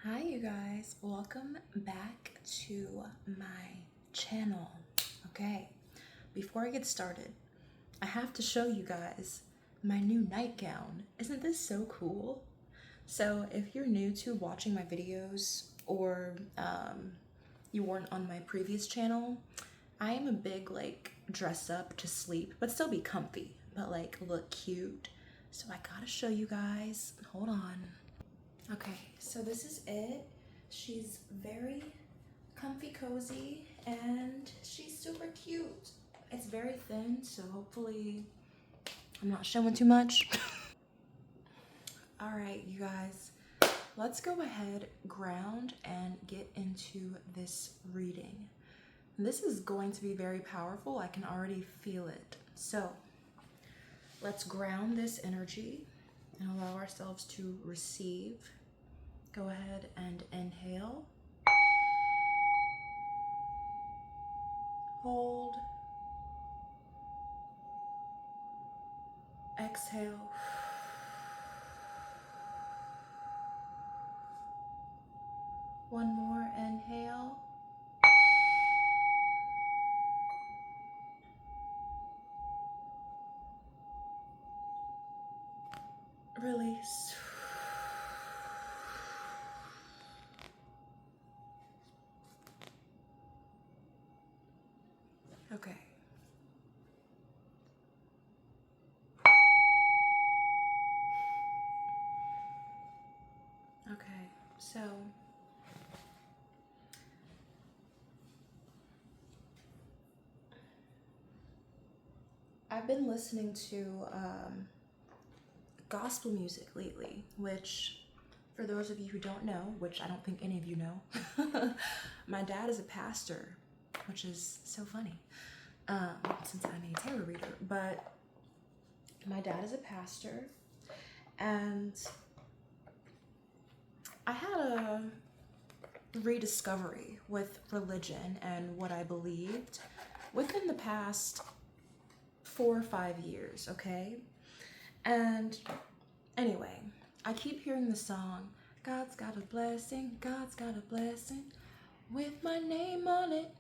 Hi you guys, welcome back to my channel. Okay, before I get started, I have to show you guys my new nightgown. Isn't this so cool? So if you're new to watching my videos or you weren't on my previous channel, I am a big dress up to sleep, but still be comfy, but look cute. So I gotta show you guys, hold on. Okay, so this is it. She's very comfy cozy and she's super cute. It's very thin, so hopefully I'm not showing too much. All right, you guys, let's go ahead, ground, and get into this reading. This is going to be very powerful. I can already feel it. So let's ground this energy and allow ourselves to receive. Go ahead and inhale. Hold. Exhale. One more inhale. Release. Okay. Okay, so I've been listening to gospel music lately, which, for those of you who don't know, which I don't think any of you know, my dad is a pastor, which is so funny since I'm a tarot reader. But my dad is a pastor, and I had a rediscovery with religion and what I believed within the past 4 or 5 years, okay? And anyway, I keep hearing the song, God's got a blessing, God's got a blessing with my name on it.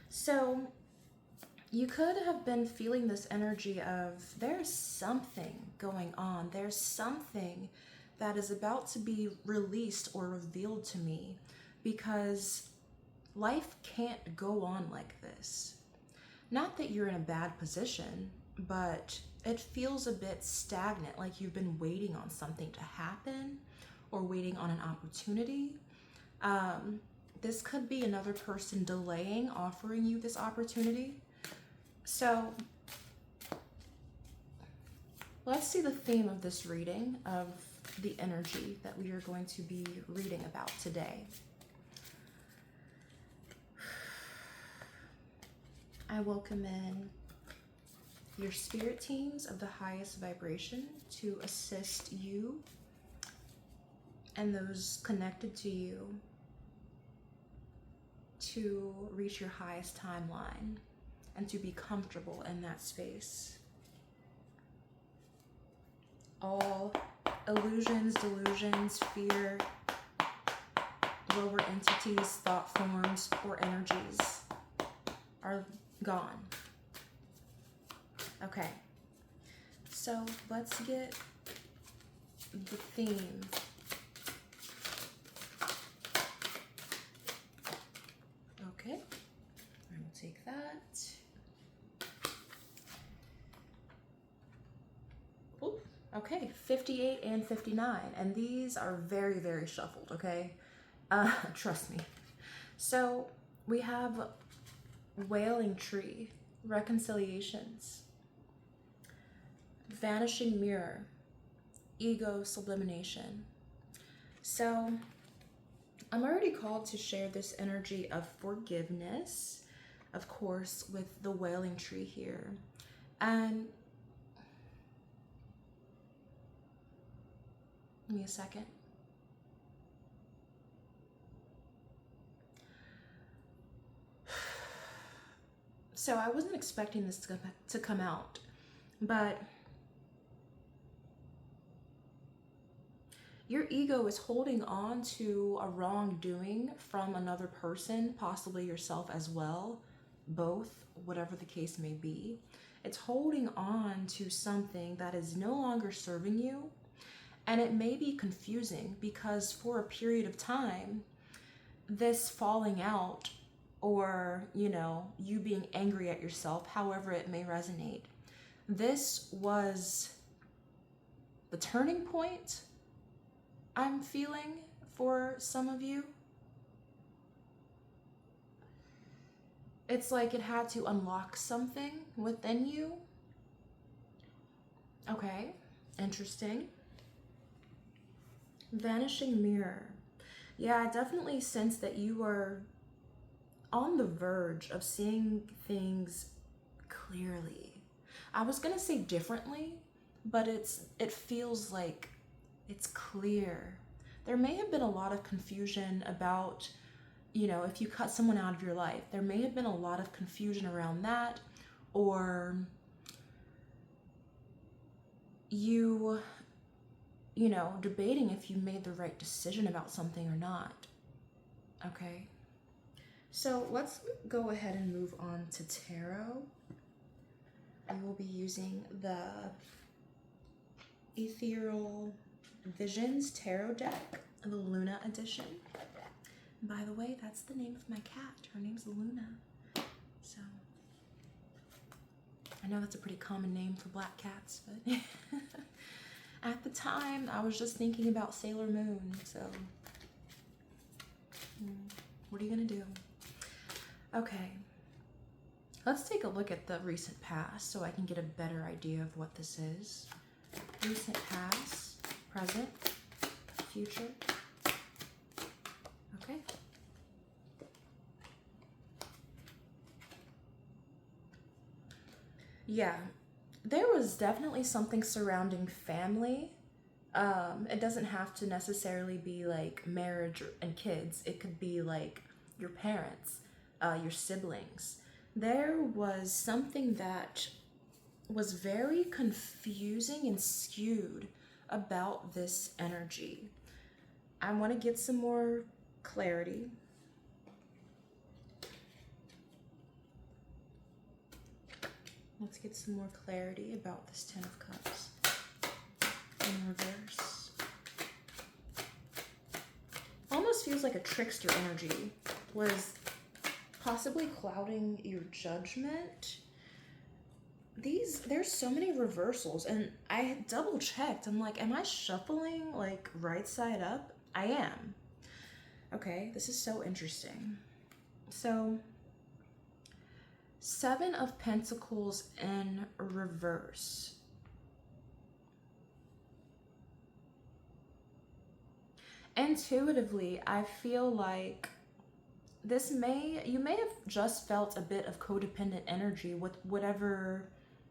So you could have been feeling this energy of there's something going on. There's something that is about to be released or revealed to me, because life can't go on like this. Not that you're in a bad position, but it feels a bit stagnant, like you've been waiting on something to happen or waiting on an opportunity. This could be another person delaying offering you this opportunity. So let's see the theme of this reading, of the energy that we are going to be reading about today. I welcome in your spirit teams of the highest vibration to assist you and those connected to you to reach your highest timeline and to be comfortable in that space. All illusions, delusions, fear, lower entities, thought forms, or energies are gone. Okay, so let's get the theme. Okay, I will take that. Ooh, okay, 58 and 59, and these are very, very shuffled, okay? Trust me. So we have Wailing Tree, Reconciliations, Vanishing Mirror, Ego Sublimation. So I'm already called to share this energy of forgiveness, of course, with the Wailing Tree here. And give me a second. So I wasn't expecting this to come out, but Your ego is holding on to a wrongdoing from another person, possibly yourself as well, both, whatever the case may be. It's holding on to something that is no longer serving you. And it may be confusing because for a period of time, this falling out or, you being angry at yourself, however it may resonate, this was the turning point I'm feeling for some of you. It's like it had to unlock something within you. Okay, interesting. Vanishing mirror. Yeah, I definitely sense that you are on the verge of seeing things clearly. I was gonna say differently, but it feels like it's clear. There may have been a lot of confusion about, if you cut someone out of your life, there may have been a lot of confusion around that, or you debating if you made the right decision about something or not. Okay. So let's go ahead and move on to tarot. I will be using the Ethereal Visions Tarot deck, the Luna edition. By the way, that's the name of my cat. Her name's Luna. So I know that's a pretty common name for black cats, but at the time I was just thinking about Sailor Moon. So what are you gonna do? Okay, let's take a look at the recent past so I can get a better idea of what this is. Recent past, present, future. Okay. Yeah, there was definitely something surrounding family. It doesn't have to necessarily be like marriage and kids. It could be like your parents, your siblings. There was something that was very confusing and skewed about this energy. I want to get some more clarity. Let's get some more clarity about this Ten of Cups in reverse. Almost feels like a trickster energy was possibly clouding your judgment. There's so many reversals, and I double checked. I'm like, am I shuffling like right side up? I am. Okay, this is so interesting. So, Seven of Pentacles in reverse. Intuitively, I feel like you may have just felt a bit of codependent energy with whatever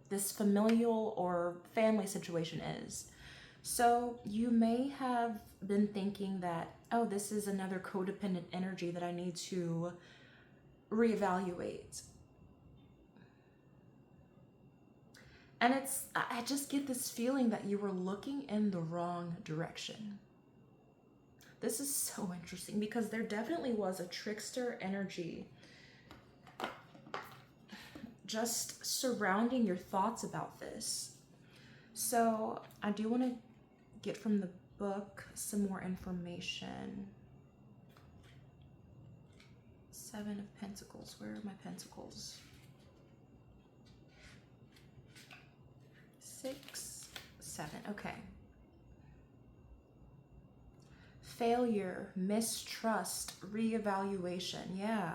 this familial or family situation is. So you may have been thinking that, oh, this is another codependent energy that I need to reevaluate. And I just get this feeling that you were looking in the wrong direction. This is so interesting because there definitely was a trickster energy just surrounding your thoughts about this. So I do want to get from the book some more information. Seven of Pentacles. Where are my pentacles? 6, 7. Okay. Failure, mistrust, reevaluation. Yeah.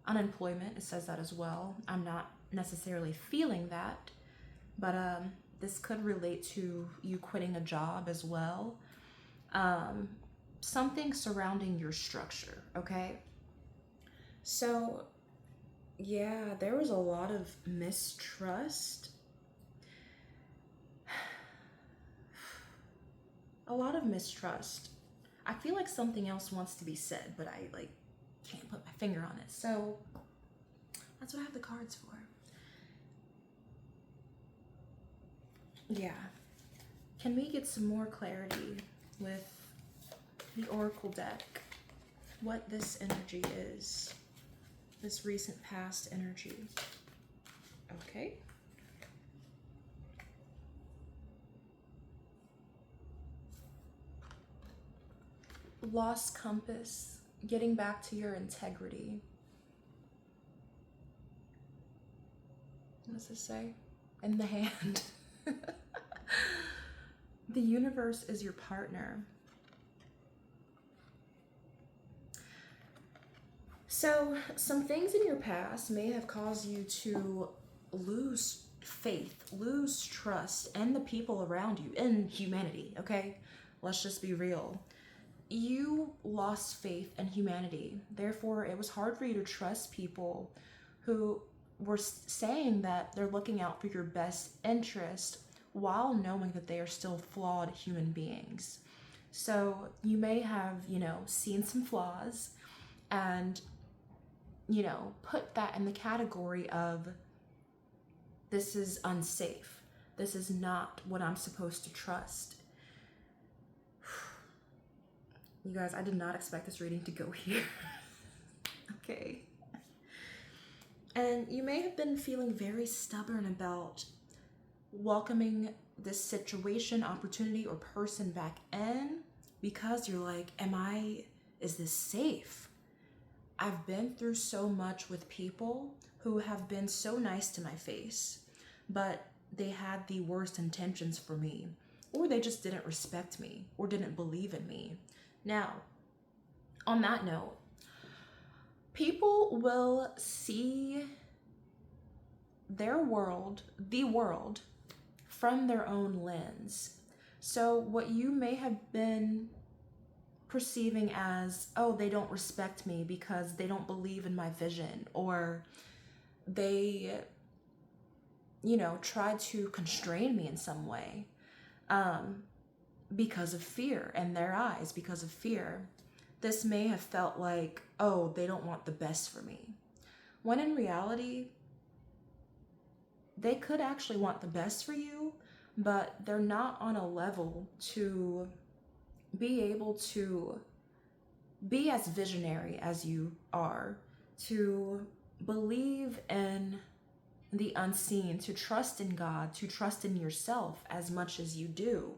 Unemployment, it says that as well. I'm not necessarily feeling that, but this could relate to you quitting a job as well. Something surrounding your structure, okay? So, yeah, there was a lot of mistrust. A lot of mistrust. I feel like something else wants to be said, but I can't put my finger on it. So that's what I have the cards for. Yeah. Can we get some more clarity with the Oracle deck what this energy is, this recent past energy. Okay. Lost compass, getting back to your integrity. What does this say? In the hand. The universe is your partner. So, some things in your past may have caused you to lose faith, lose trust in the people around you, in humanity, okay? Let's just be real. You lost faith in humanity. Therefore, it was hard for you to trust people who were saying that they're looking out for your best interest while knowing that they are still flawed human beings. So you may have, seen some flaws and, put that in the category of, this is unsafe. This is not what I'm supposed to trust. You guys, I did not expect this reading to go here. Okay. And you may have been feeling very stubborn about welcoming this situation, opportunity, or person back in because you're like, is this safe? I've been through so much with people who have been so nice to my face, but they had the worst intentions for me, or they just didn't respect me or didn't believe in me. Now, on that note, people will see their world, the world, from their own lens. So what you may have been perceiving as, oh, they don't respect me because they don't believe in my vision, or they, try to constrain me in some way, because of fear, in their eyes, because of fear. This may have felt like, oh, they don't want the best for me. When in reality, they could actually want the best for you, but they're not on a level to be able to be as visionary as you are, to believe in the unseen, to trust in God, to trust in yourself as much as you do.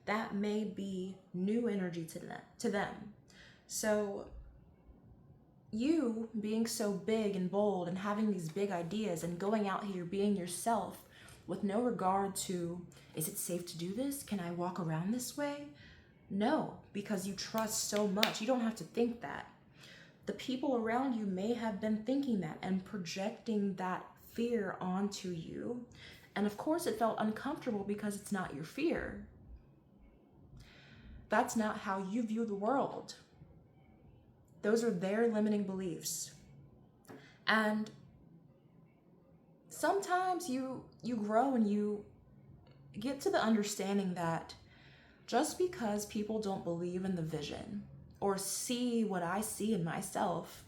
That may be new energy to them. So you being so big and bold and having these big ideas and going out here being yourself with no regard to, is it safe to do this? Can I walk around this way? No, because you trust so much. You don't have to think that. The people around you may have been thinking that and projecting that fear onto you. And of course it felt uncomfortable because it's not your fear. That's not how you view the world. Those are their limiting beliefs. And sometimes you grow and you get to the understanding that just because people don't believe in the vision or see what I see in myself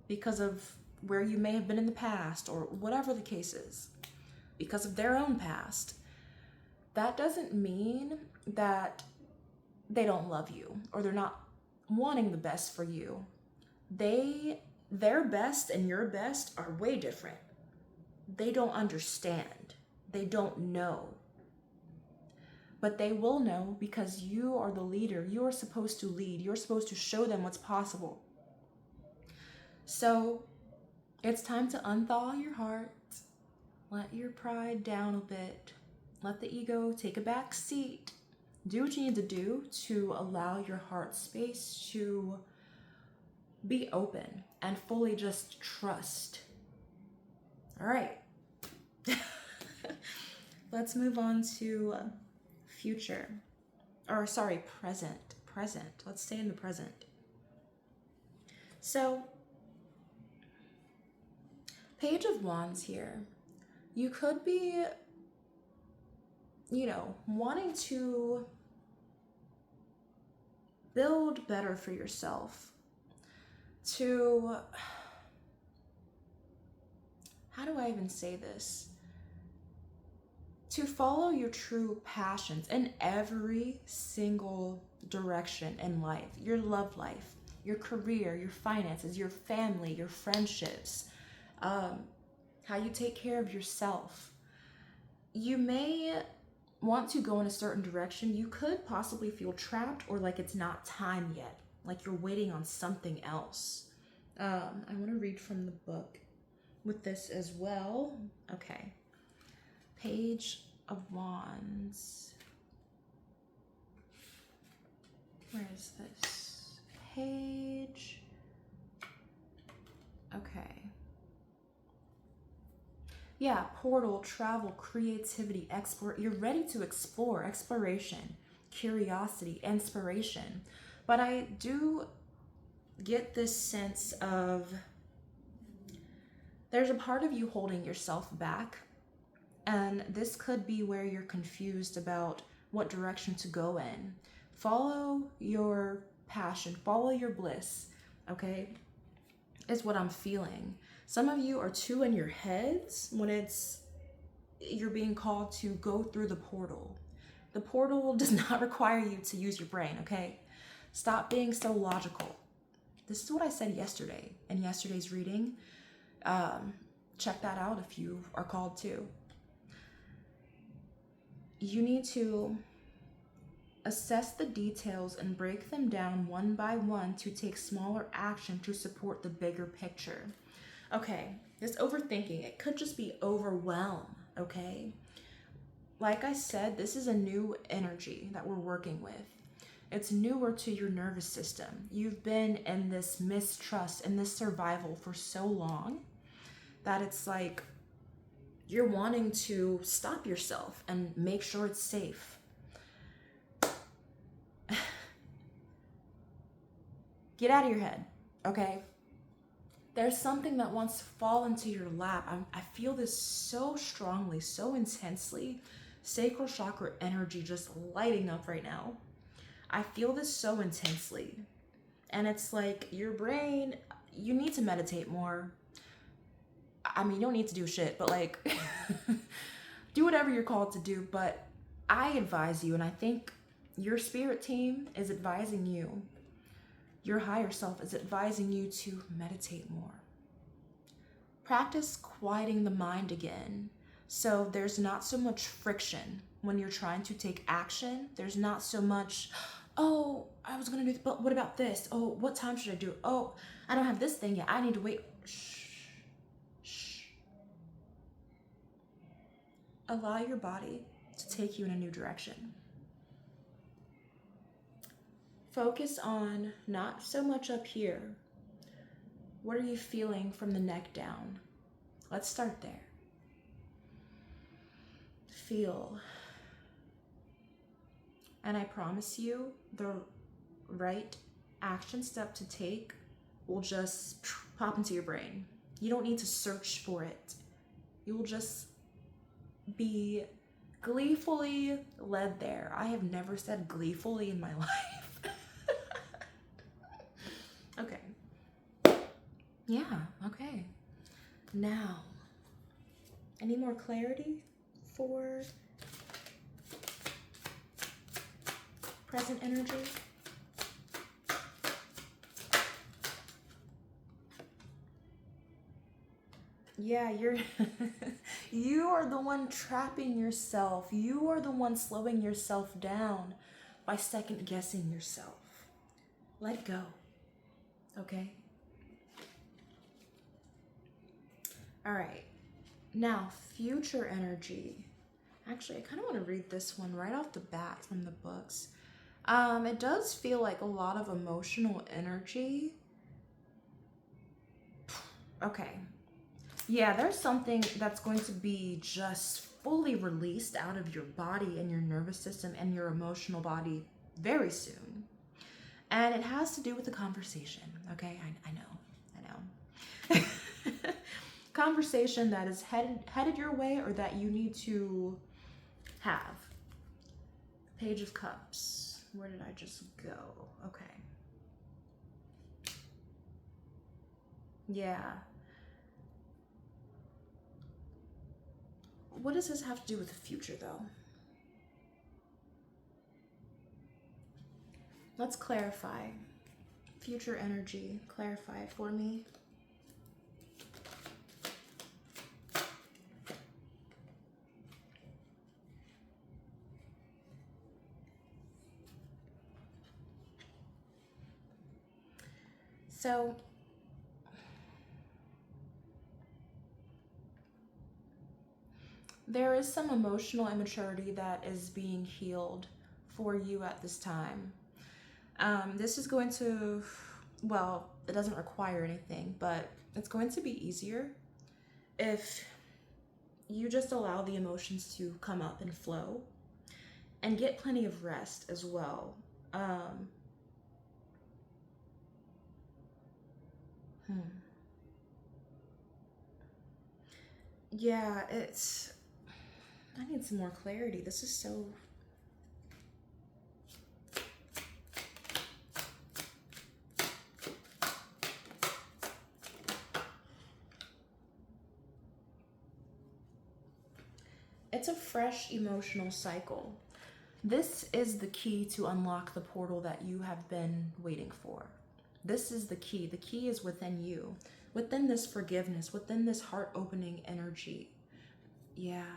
because of where you may have been in the past or whatever the case is, because of their own past, that doesn't mean that they don't love you or they're not wanting the best for you. Their best and your best are way different. They don't understand. They don't know. But they will know because you are the leader. You are supposed to lead. You're supposed to show them what's possible. So it's time to unthaw your heart. Let your pride down a bit. Let the ego take a back seat. Do what you need to do to allow your heart space to be open and fully just trust. All right. Let's move on to future. Present. Let's stay in the present. So, Page of Wands here. You could be, wanting to build better for yourself, to, how do I even say this? to follow your true passions in every single direction in life. Your love life, your career, your finances, your family, your friendships, how you take care of yourself. You may want to go in a certain direction. You could possibly feel trapped or like it's not time yet, like you're waiting on something else. I want to read from the book with this as well. Okay. Page of Wands. Where is this? Page. Okay. Yeah, portal, travel, creativity, you're ready to explore, exploration, curiosity, inspiration. But I do get this sense of there's a part of you holding yourself back. And this could be where you're confused about what direction to go in. Follow your passion, follow your bliss, okay? Is what I'm feeling. Some of you are too in your heads when you're being called to go through the portal. The portal does not require you to use your brain, okay? Stop being so logical. This is what I said yesterday in yesterday's reading. Check that out if you are called to. You need to assess the details and break them down one by one to take smaller action to support the bigger picture. Okay, this overthinking, it could just be overwhelm, okay? Like I said, this is a new energy that we're working with. It's newer to your nervous system. You've been in this mistrust and this survival for so long that it's like you're wanting to stop yourself and make sure it's safe. Get out of your head, okay? There's something that wants to fall into your lap. I feel this so strongly, so intensely. Sacral chakra energy just lighting up right now. I feel this so intensely. And it's like your brain, you need to meditate more. I mean, you don't need to do shit, but like, do whatever you're called to do. But I advise you, and I think your spirit team is advising you, your higher self is advising you to meditate more. Practice quieting the mind again. So there's not so much friction when you're trying to take action. There's not so much, oh, I was gonna do this, but what about this? Oh, what time should I do? Oh, I don't have this thing yet. I need to wait. Shh. Shh. Allow your body to take you in a new direction. Focus on not so much up here. What are you feeling from the neck down? Let's start there. Feel. And I promise you, the right action step to take will just pop into your brain. You don't need to search for it. You will just be gleefully led there. I have never said gleefully in my life. Okay. Yeah, okay. Now, any more clarity for present energy? Yeah, you are the one trapping yourself. You are the one slowing yourself down by second guessing yourself. Let go. Okay? All right. Now, future energy. Actually, I kind of want to read this one right off the bat from the books. It does feel like a lot of emotional energy. Okay. Yeah, there's something that's going to be just fully released out of your body and your nervous system and your emotional body very soon. And it has to do with the conversation, okay? I know. Conversation that is headed your way or that you need to have. Page of Cups. Where did I just go? Okay. Yeah. what does this have to do with the future, though? Let's clarify. Future energy, clarify it for me. So, there is some emotional immaturity that is being healed for you at this time. This is going to, well, it doesn't require anything, but it's going to be easier if you just allow the emotions to come up and flow and get plenty of rest as well. Yeah, I need some more clarity. This is so... It's a fresh emotional cycle. This is the key to unlock the portal that you have been waiting for. This is the key. The key is within you, within this forgiveness, within this heart-opening energy. Yeah.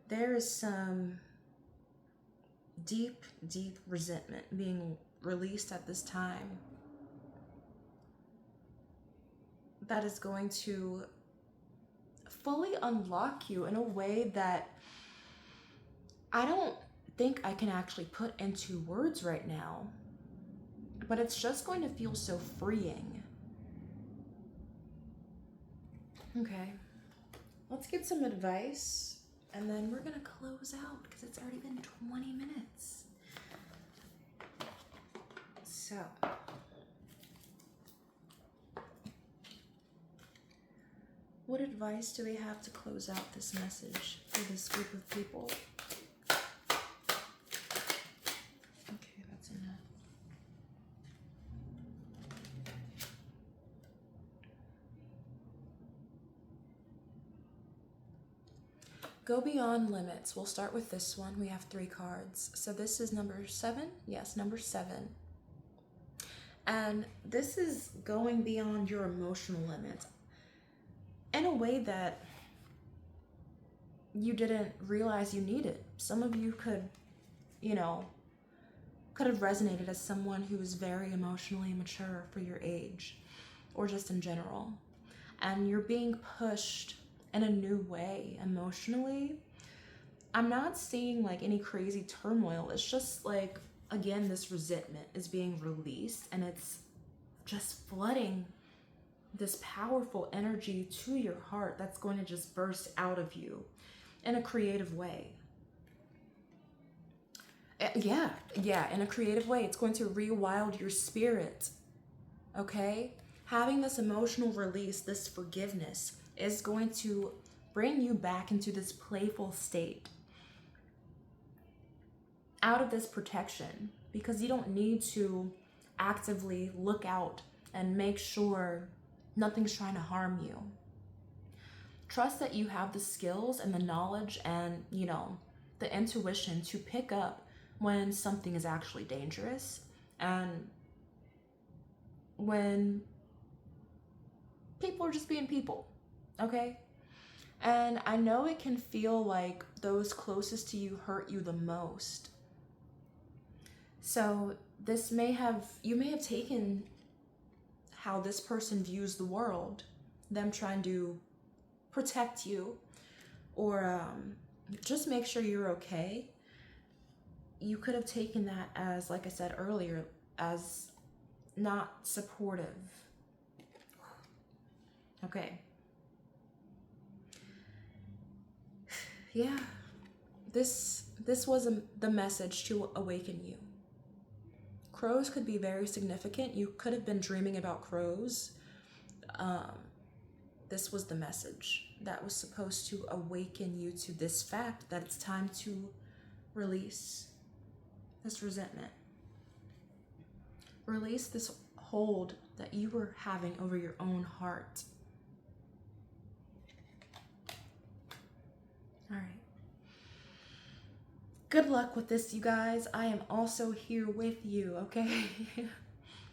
There is some deep, deep resentment being released at this time that is going to fully unlock you in a way that I don't think I can actually put into words right now, but it's just going to feel so freeing. Okay, let's get some advice and then we're gonna close out because it's already been 20 minutes. So, what advice do we have to close out this message for this group of people? Okay, that's enough. Go beyond limits. We'll start with this one. We have 3 cards. So this is number 7. Yes, number 7. And this is going beyond your emotional limits in a way that you didn't realize you needed. Some of you could, could have resonated as someone who is very emotionally mature for your age or just in general. And you're being pushed in a new way emotionally. I'm not seeing like any crazy turmoil. It's just like, again, this resentment is being released and it's just flooding this powerful energy to your heart that's going to just burst out of you in a creative way. Yeah, in a creative way. It's going to rewild your spirit, okay? Having this emotional release, this forgiveness, is going to bring you back into this playful state, out of this protection, because you don't need to actively look out and make sure nothing's trying to harm you. Trust that you have the skills and the knowledge and, the intuition to pick up when something is actually dangerous and when people are just being people, okay? And I know it can feel like those closest to you hurt you the most. So you may have taken how this person views the world, them trying to protect you or just make sure you're okay. You could have taken that as, like I said earlier, as not supportive. Okay. Yeah. This was the message to awaken you. Crows could be very significant. You could have been dreaming about crows. This was the message that was supposed to awaken you to this fact that it's time to release this resentment. Release this hold that you were having over your own heart. All right. Good luck with this, you guys. I am also here with you, okay?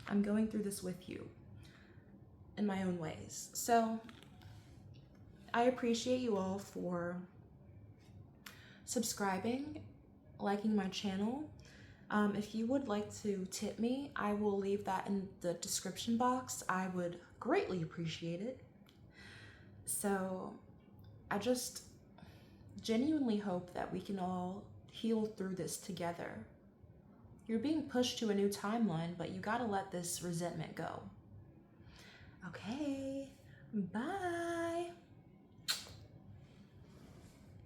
I'm going through this with you in my own ways. So I appreciate you all for subscribing, liking my channel. If you would like to tip me, I will leave that in the description box. I would greatly appreciate it. So I just genuinely hope that we can all heal through this together. You're being pushed to a new timeline, but you gotta let this resentment go. Okay, bye.